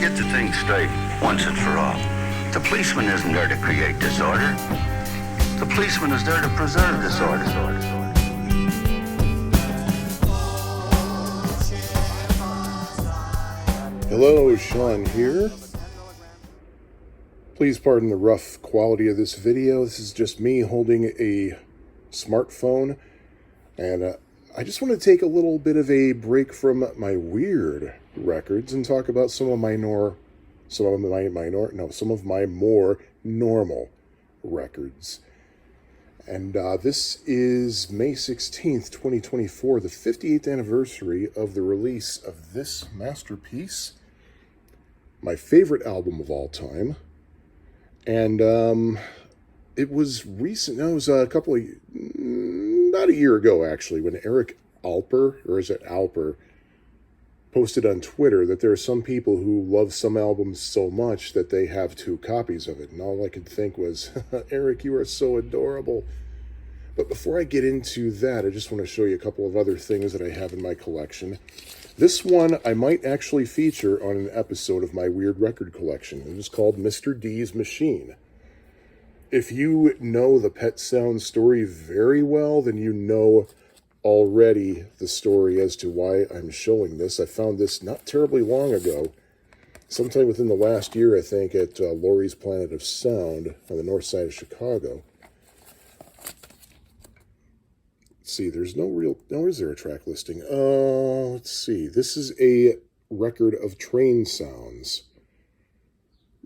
get the thing straight once and for all. The policeman isn't there to create disorder. The policeman is there to preserve disorder. Hello, Sean here. Please pardon the rough quality of this video. This is just me holding a smartphone, and I just want to take a little bit of a break from my weird records and talk about some of my more normal records. And this is May 16th, 2024, the 58th anniversary of the release of this masterpiece, my favorite album of all time. And it was recent, no, it was about a year ago actually, when Eric Alper, posted on Twitter that there are some people who love some albums so much that they have 2 copies of it. And all I could think was, Eric, you are so adorable. But before I get into that, I just want to show you a couple of other things that I have in my collection. This one I might actually feature on an episode of my weird record collection. It is called Mr. D's Machine. If you know the Pet Sounds story very well, then you know already the story as to why I'm showing this. I found this not terribly long ago, sometime within the last year, I think, at Laurie's Planet of Sound on the north side of Chicago. Let's see, there's is there a track listing? Let's see, this is a record of train sounds.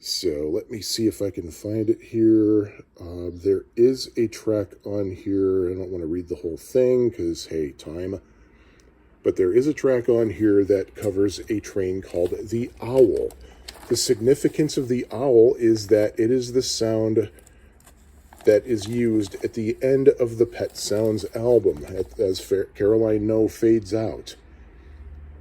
So let me see if I can find it here. There is a track on here. I don't want to read the whole thing because, hey, time. But there is a track on here that covers a train called the Owl. The significance of the Owl is that it is the sound that is used at the end of the Pet Sounds album as Caroline No fades out.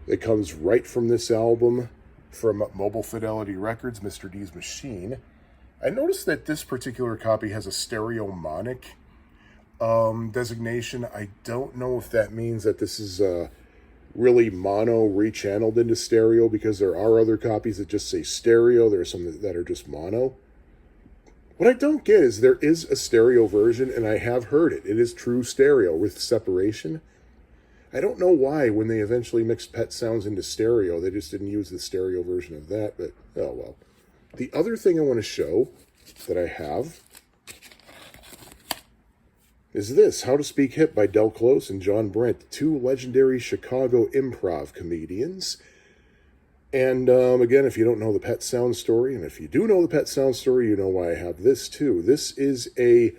It comes right from this album, from Mobile Fidelity Records, Mr. D's Machine. I noticed that this particular copy has a stereomonic designation. I don't know if that means that this is really mono rechanneled into stereo, because there are other copies that just say stereo. There are some that are just mono. What I don't get is there is a stereo version, and I have heard it. It is true stereo with separation. I don't know why, when they eventually mixed Pet Sounds into stereo, they just didn't use the stereo version of that, but oh well. The other thing I want to show that I have is this, How to Speak Hip by Del Close and John Brent, 2 legendary Chicago improv comedians. And again, if you don't know the Pet Sounds story, and if you do know the Pet Sounds story, you know why I have this too. This is a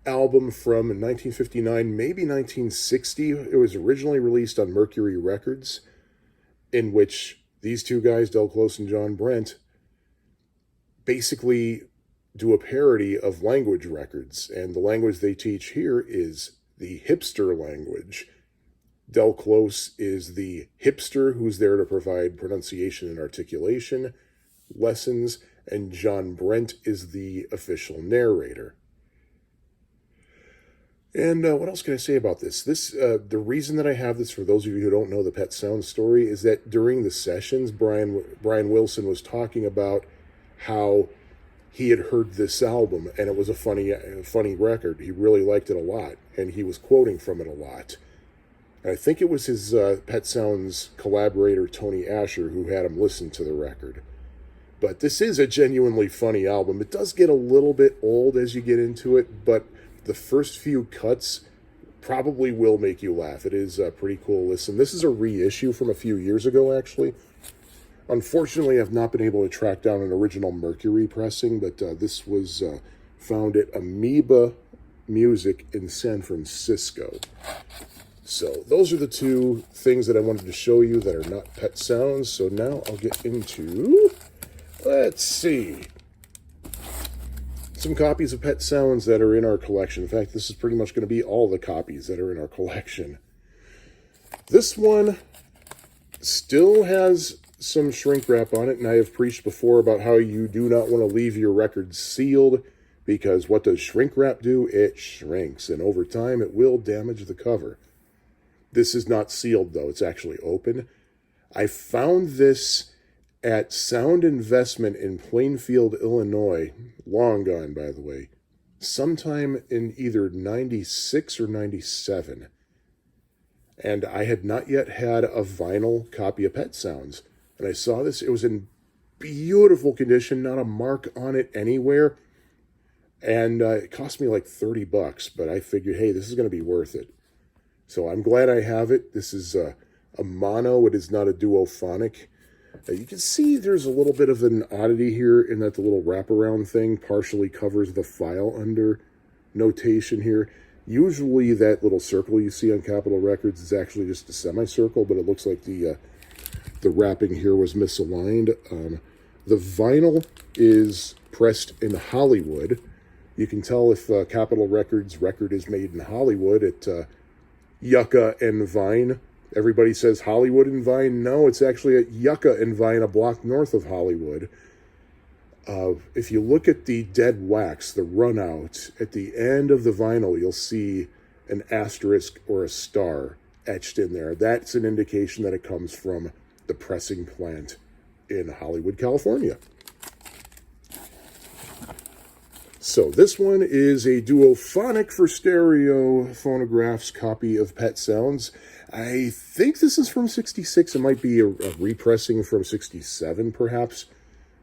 album from 1959, maybe 1960. It was originally released on Mercury Records, in which these 2 guys, Del Close and John Brent, basically do a parody of language records. And the language they teach here is the hipster language. Del Close is the hipster who's there to provide pronunciation and articulation lessons, and John Brent is the official narrator. And what else can I say about this? The reason that I have this, for those of you who don't know the Pet Sounds story, is that during the sessions, Brian Wilson was talking about how he had heard this album, and it was a funny record. He really liked it a lot, and he was quoting from it a lot. And I think it was his Pet Sounds collaborator, Tony Asher, who had him listen to the record. But this is a genuinely funny album. It does get a little bit old as you get into it, but the first few cuts probably will make you laugh. It is a pretty cool listen. This is a reissue from a few years ago, actually. Unfortunately, I've not been able to track down an original Mercury pressing, but this was found at Amoeba Music in San Francisco. So those are the 2 things that I wanted to show you that are not Pet Sounds. So now I'll get into, let's see, some copies of Pet Sounds that are in our collection. In fact, this is pretty much going to be all the copies that are in our collection. This one still has some shrink wrap on it, and I have preached before about how you do not want to leave your records sealed, because what does shrink wrap do? It shrinks, and over time it will damage the cover. This is not sealed, though. It's actually open. I found this at Sound Investment in Plainfield, Illinois, long gone, by the way, sometime in either 96 or 97. And I had not yet had a vinyl copy of Pet Sounds. And I saw this. It was in beautiful condition, not a mark on it anywhere. And it cost me like $30, but I figured, hey, this is going to be worth it. So I'm glad I have it. This is a mono. It is not a duophonic. You can see there's a little bit of an oddity here in that the little wraparound thing partially covers the file under notation here. Usually that little circle you see on Capitol Records is actually just a semicircle, but it looks like the wrapping here was misaligned. The vinyl is pressed in Hollywood. You can tell if Capitol Records record is made in Hollywood at Yucca and Vine. Everybody says Hollywood and Vine. No, it's actually at Yucca and Vine, a block north of Hollywood. If you look at the dead wax, the runout, at the end of the vinyl, you'll see an asterisk or a star etched in there. That's an indication that it comes from the pressing plant in Hollywood, California. So this one is a duophonic for stereo phonographs copy of Pet Sounds. I think this is from 66. It might be a repressing from 67, perhaps.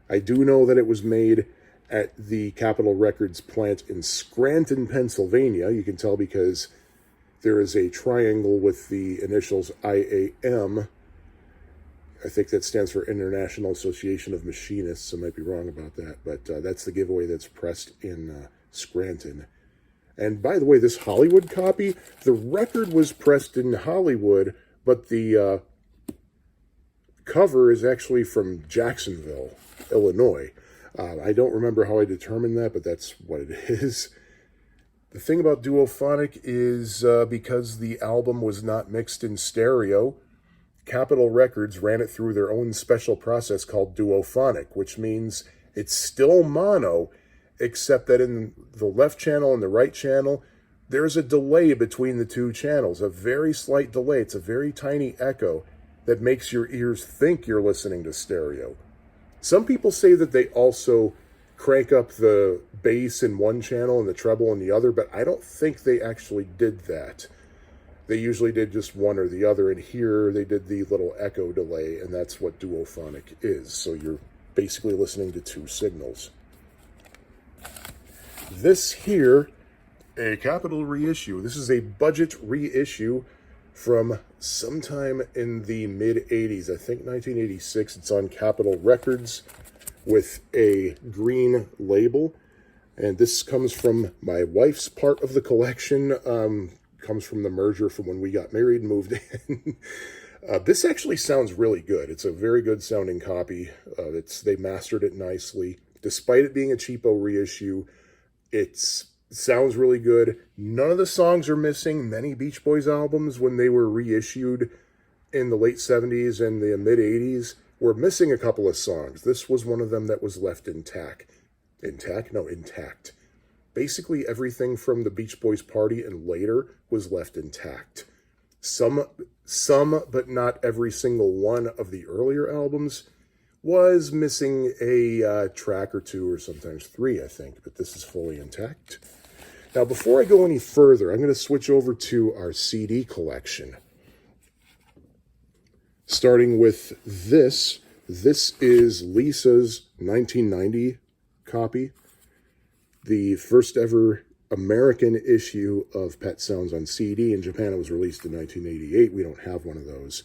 I do know that it was made at the Capitol Records plant in Scranton, Pennsylvania. You can tell because there is a triangle with the initials IAM. I think that stands for International Association of Machinists. I might be wrong about that, but that's the giveaway that's pressed in Scranton. And by the way, this Hollywood copy, the record was pressed in Hollywood, but the cover is actually from Jacksonville, Illinois. I don't remember how I determined that, but that's what it is. The thing about duophonic is because the album was not mixed in stereo, Capitol Records ran it through their own special process called duophonic, which means it's still mono, except that in the left channel and the right channel, there's a delay between the two channels, a very slight delay. It's a very tiny echo that makes your ears think you're listening to stereo. Some people say that they also crank up the bass in one channel and the treble in the other, but I don't think they actually did that. They usually did just one or the other, and here they did the little echo delay, and that's what duophonic is. So you're basically listening to two signals. This here, a Capitol reissue. This is a budget reissue from sometime in the mid-'80s. I think 1986. It's on Capitol Records with a green label. And this comes from my wife's part of the collection. Comes from the merger from when we got married and moved in. This actually sounds really good. It's a very good sounding copy. They mastered it nicely. Despite it being a cheapo reissue, it sounds really good. None of the songs are missing. Many Beach Boys albums, when they were reissued in the late 70s and the mid-80s, were missing a couple of songs. This was one of them that was left intact. Intact. Basically, everything from the Beach Boys party and later was left intact. Some, but not every single one of the earlier albums was missing a track or two, or sometimes three, I think, but this is fully intact. Now, before I go any further, I'm going to switch over to our CD collection. Starting with this. This is Lisa's 1990 copy. The first ever American issue of Pet Sounds on CD. In Japan, it was released in 1988. We don't have one of those.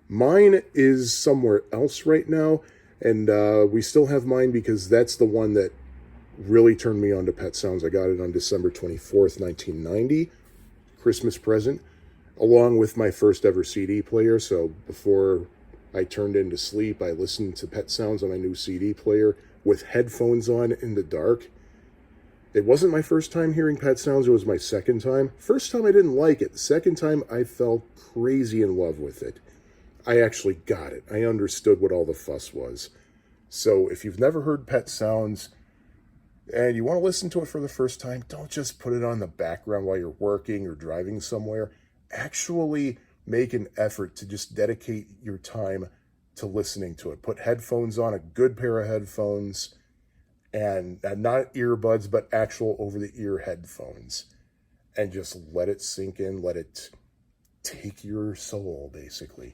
Mine is somewhere else right now, and we still have mine because that's the one that really turned me on to Pet Sounds. I got it on December 24th, 1990, Christmas present, along with my first ever CD player. So before I turned into sleep, I listened to Pet Sounds on my new CD player with headphones on in the dark. It wasn't my first time hearing Pet Sounds, it was my second time. First time I didn't like it. The second time I fell crazy in love with it. I actually got it. I understood what all the fuss was. So if you've never heard Pet Sounds and you want to listen to it for the first time, don't just put it on the background while you're working or driving somewhere. Actually make an effort to just dedicate your time to listening to it. Put headphones on, a good pair of headphones, and not earbuds, but actual over-the-ear headphones, and just let it sink in, let it take your soul, basically.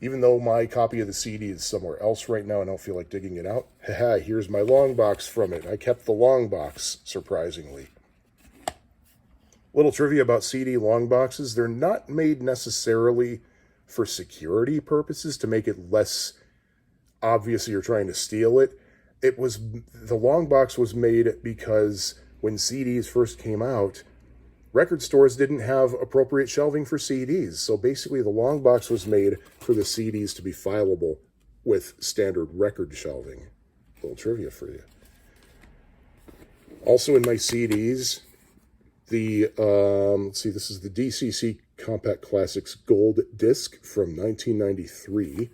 Even though my copy of the CD is somewhere else right now, I don't feel like digging it out. Haha, here's my long box from it. I kept the long box, surprisingly. Little trivia about CD long boxes. They're not made necessarily for security purposes to make it less obvious you're trying to steal it. The long box was made because when CDs first came out, record stores didn't have appropriate shelving for CDs. So basically the long box was made for the CDs to be fileable with standard record shelving. A little trivia for you. Also in my CDs, let's see, this is the DCC Compact Classics Gold Disc from 1993.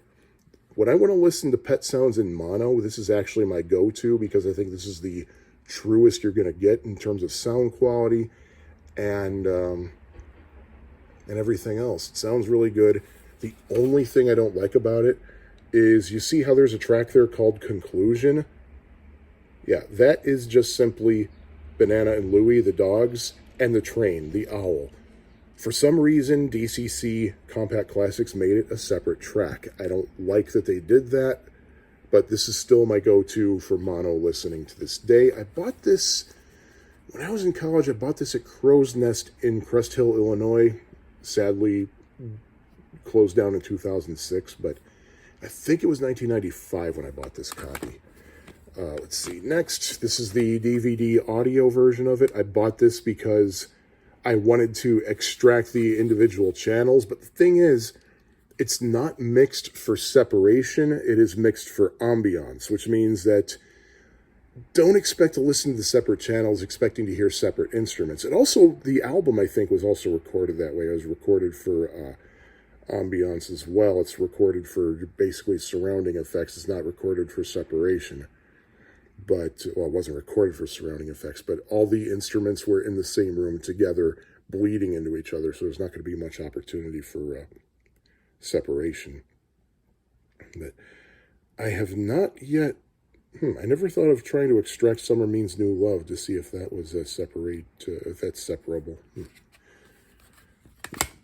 When I want to listen to Pet Sounds in mono, this is actually my go-to because I think this is the truest you're going to get in terms of sound quality and everything else. It sounds really good. The only thing I don't like about it is you see how there's a track there called Conclusion? Yeah, that is just simply Banana and Louie, the dogs, and the train, the owl. For some reason, DCC Compact Classics made it a separate track. I don't like that they did that, but this is still my go-to for mono listening to this day. I bought this when I was in college. I bought this at Crow's Nest in Crest Hill, Illinois. Sadly, closed down in 2006, but I think it was 1995 when I bought this copy. Let's see. Next, this is the DVD audio version of it. I bought this because I wanted to extract the individual channels, but the thing is, it's not mixed for separation. It is mixed for ambiance, which means that don't expect to listen to the separate channels expecting to hear separate instruments. And also, the album, I think, was also recorded that way. It was recorded for ambiance as well. It's recorded for basically surrounding effects. It's not recorded for separation. But, well, it wasn't recorded for surrounding effects, but all the instruments were in the same room together, bleeding into each other, so there's not going to be much opportunity for separation. But I have not yet... I never thought of trying to extract Summer Means New Love to see if that was if that's separable.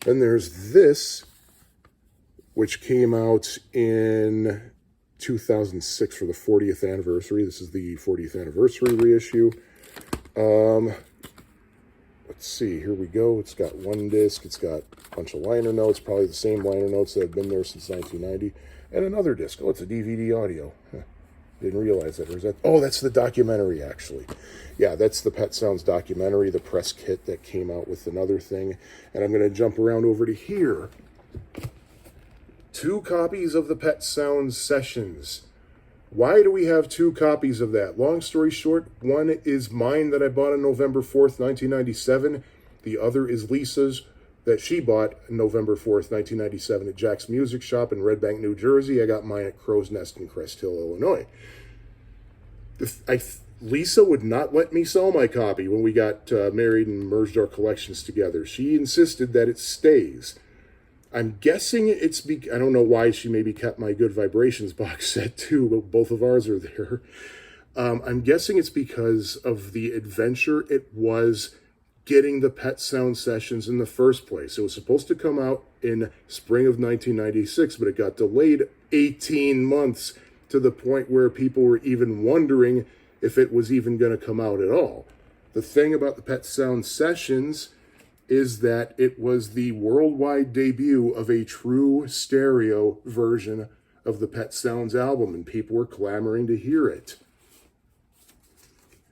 Then there's this, which came out in 2006 for the 40th anniversary. This is the 40th anniversary reissue. Let's see, here we go. It's got one disc. It's got a bunch of liner notes, probably the same liner notes that have been there since 1990. And another disc. Oh, it's a DVD audio. Didn't realize that. Or is that? Oh, that's the documentary, actually. Yeah, that's the Pet Sounds documentary, the press kit that came out with another thing. And I'm going to jump around over to here. 2 copies of the Pet Sounds Sessions. Why do we have 2 copies of that? Long story short, one is mine that I bought on November 4th, 1997. The other is Lisa's that she bought November 4th, 1997 at Jack's Music Shop in Red Bank, New Jersey. I got mine at Crow's Nest in Crest Hill, Illinois. Lisa would not let me sell my copy when we got married and merged our collections together. She insisted that it stays. I'm guessing I don't know why she maybe kept my Good Vibrations box set too, but both of ours are there. I'm guessing it's because of the adventure it was getting the Pet Sound Sessions in the first place. It was supposed to come out in spring of 1996, but it got delayed 18 months to the point where people were even wondering if it was even going to come out at all. The thing about the Pet Sound Sessions is that it was the worldwide debut of a true stereo version of the Pet Sounds album, and people were clamoring to hear it.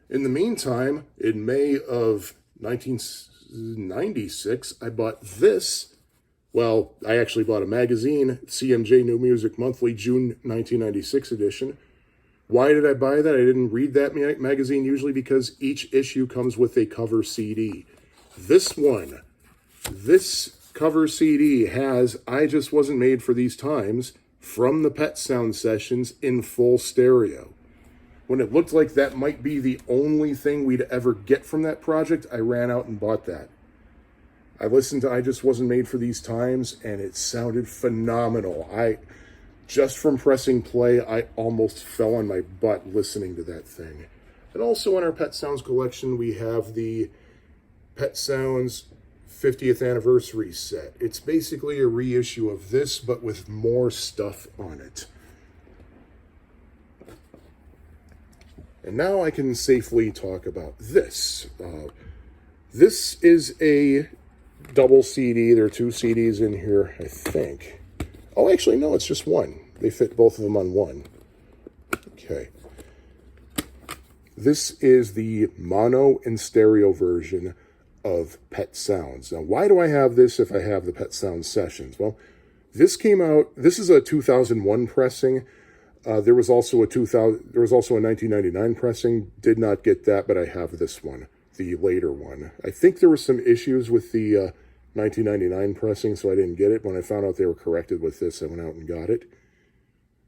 In the meantime, in May of 1996, I bought this. Well, I actually bought a magazine, CMJ New Music Monthly, June 1996 edition. Why did I buy that? I didn't read that magazine usually because each issue comes with a cover CD. This cover CD has I Just Wasn't Made for These Times from the Pet Sound Sessions in full stereo. When it looked like that might be the only thing we'd ever get from that project, I ran out and bought that. I listened to I Just Wasn't Made for These Times, and it sounded phenomenal. Just from pressing play, I almost fell on my butt listening to that thing. And also in our Pet Sounds collection, we have the Pet Sounds 50th anniversary set. It's basically a reissue of this, but with more stuff on it. And now I can safely talk about this. This is a double CD. There are 2 CDs in here, I think. Oh, actually, no, it's just one. They fit both of them on one. Okay. This is the mono and stereo version of Pet Sounds. Now, why do I have this if I have the Pet Sounds Sessions? Well, this came out, this is a 2001 pressing. There was also a 1999 pressing. Did not get that, but I have this one, the later one. I think there were some issues with the 1999 pressing, so I didn't get it. When I found out they were corrected with this, I went out and got it.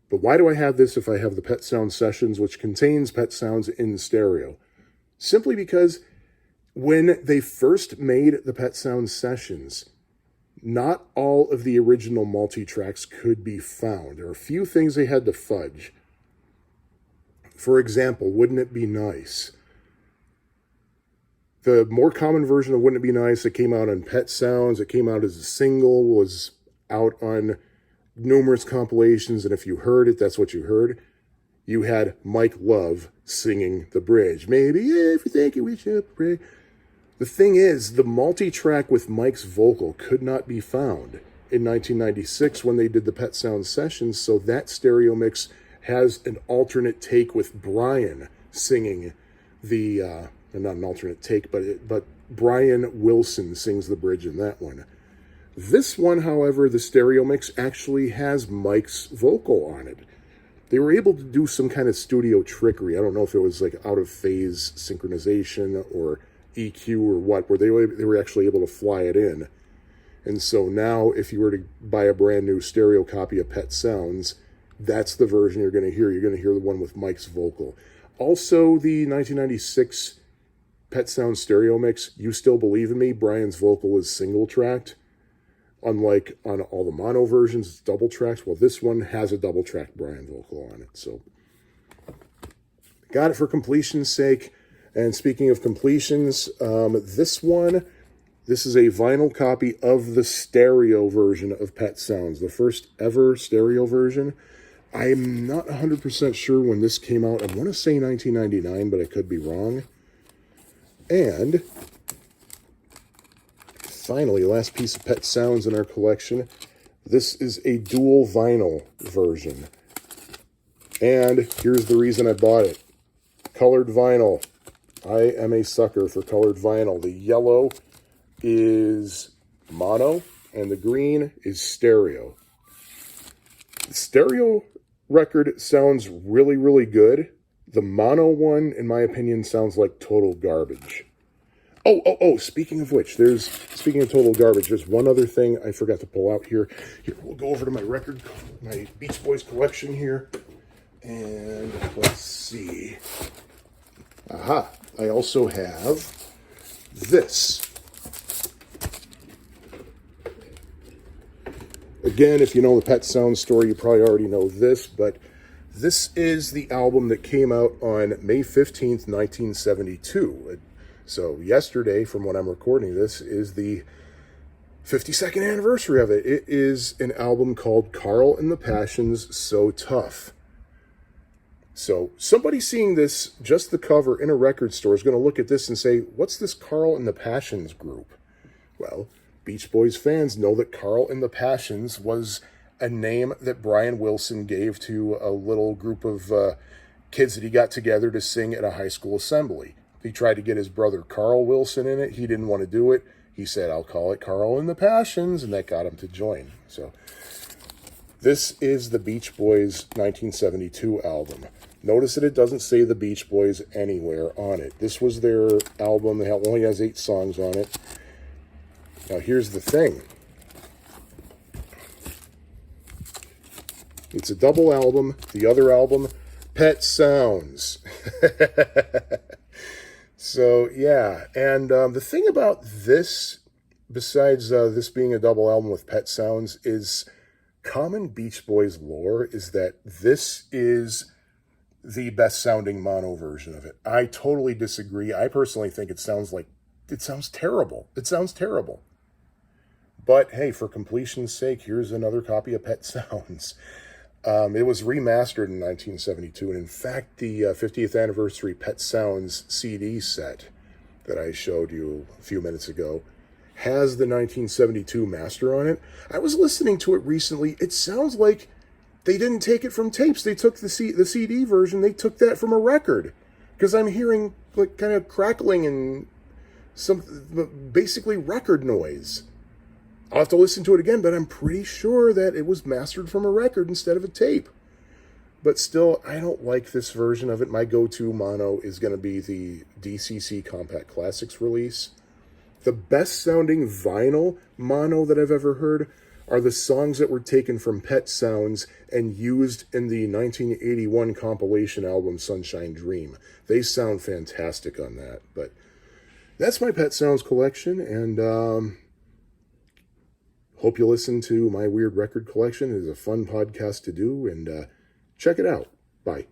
But why do I have this if I have the Pet Sounds Sessions, which contains Pet Sounds in stereo? Simply because when they first made the Pet Sounds Sessions, not all of the original multi-tracks could be found. There are a few things they had to fudge. For example, Wouldn't It Be Nice? The more common version of Wouldn't It Be Nice that came out on Pet Sounds, it came out as a single, was out on numerous compilations, and if you heard it, that's what you heard. You had Mike Love singing the bridge. Maybe if you think we should pray. The thing is, the multi-track with Mike's vocal could not be found in 1996 when they did the Pet Sounds Sessions, so that stereo mix has an alternate take with Brian singing the, not an alternate take, but Brian Wilson sings the bridge in that one. This one, however, the stereo mix actually has Mike's vocal on it. They were able to do some kind of studio trickery. I don't know if it was like out of phase synchronization or EQ or what, where they were actually able to fly it in. And so now if you were to buy a brand new stereo copy of Pet Sounds, that's the version you're going to hear. You're going to hear the one with Mike's vocal. Also, the 1996 Pet Sounds stereo mix, You Still Believe in Me, Brian's vocal is single-tracked. Unlike on all the mono versions, it's double-tracked. Well, this one has a double-tracked Brian vocal on it. So, got it for completion's sake. And speaking of completions, this is a vinyl copy of the stereo version of Pet Sounds, the first ever stereo version. I'm not 100% sure when this came out. I want to say 1999, but I could be wrong. And finally, last piece of Pet Sounds in our collection. This is a dual vinyl version. And here's the reason I bought it. Colored vinyl. I am a sucker for colored vinyl. The yellow is mono, and the green is stereo. The stereo record sounds really, really good. The mono one, in my opinion, sounds like total garbage. Oh, speaking of which, speaking of total garbage, there's one other thing I forgot to pull out here. Here, we'll go over to my Beach Boys collection here. And let's see. Aha, I also have this. Again, if you know the Pet Sounds story, you probably already know this, but this is the album that came out on May 15th, 1972. So yesterday, from when I'm recording this, is the 52nd anniversary of it. It is an album called Carl and the Passions, So Tough. So somebody seeing this, just the cover in a record store, is going to look at this and say, what's this Carl and the Passions group? Well, Beach Boys fans know that Carl and the Passions was a name that Brian Wilson gave to a little group of kids that he got together to sing at a high school assembly. He tried to get his brother Carl Wilson in it. He didn't want to do it. He said, I'll call it Carl and the Passions, and that got him to join. So this is the Beach Boys 1972 album. Notice that it doesn't say the Beach Boys anywhere on it. This was their album. It only has 8 songs on it. Now, here's the thing. It's a double album. The other album, Pet Sounds. So, yeah. And the thing about this, besides this being a double album with Pet Sounds, is common Beach Boys lore is that this is the best sounding mono version of it. I totally disagree. I personally think it sounds terrible. It sounds terrible. But hey, for completion's sake, here's another copy of Pet Sounds. It was remastered in 1972, and in fact, the 50th anniversary Pet Sounds CD set that I showed you a few minutes ago has the 1972 master on it. I was listening to it recently. It sounds like they didn't take it from tapes. They took the CD version. They took that from a record, because I'm hearing like kind of crackling and some basically record noise. I'll have to listen to it again, but I'm pretty sure that it was mastered from a record instead of a tape. But still, I don't like this version of it. My go-to mono is going to be the DCC Compact Classics release. The best sounding vinyl mono that I've ever heard are the songs that were taken from Pet Sounds and used in the 1981 compilation album Sunshine Dream. They sound fantastic on that. But that's my Pet Sounds collection, and hope you listen to my weird record collection. It is a fun podcast to do, and check it out. Bye.